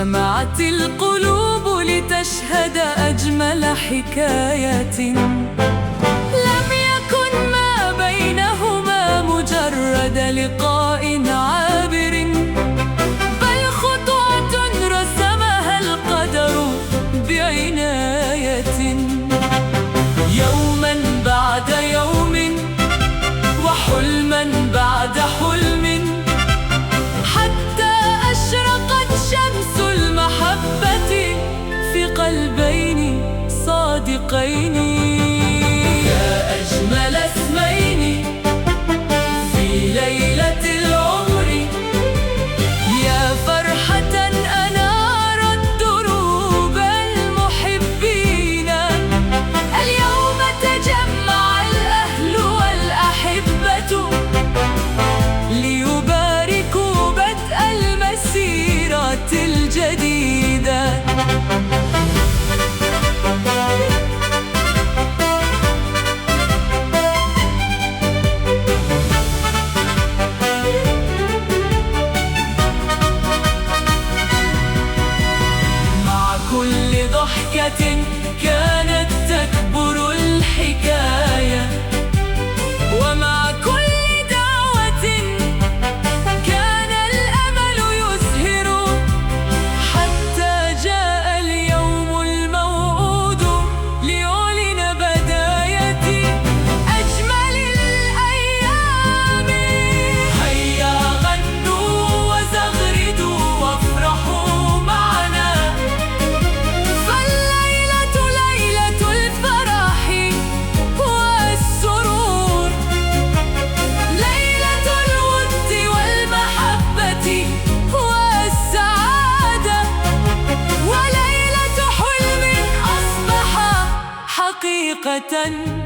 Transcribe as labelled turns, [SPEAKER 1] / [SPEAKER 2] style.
[SPEAKER 1] اجتمعت القلوب لتشهد أجمل حكاية. لم يكن ما بينهما مجرد لقاء عابر، بل خطوة رسمها القدر بعناية. يوما بعد يوم وحلما بعد حلم، حتى أشرقت شمس المحبة في قلبين صادقين. يا أجمل اسمين في ليلة العمر، يا فرحة أنارت دروب المحبين. اليوم تجمع الأهل والأحبة ليباركوا بدء المسيرة الجديدة. مع كل ضحكة كانت تكبر الحكاية، ومع كل دعوة كان الأمل يزهر، حتى جاء اليوم الموعود ليعلن بداية أجمل الأيام. هيا غنوا وزغردوا وافرحوا معنا، فالليلة ليلة الفرح والسرور، ليلة الود والمحبة والسعادة، وليلة حلم أصبح حقيقة.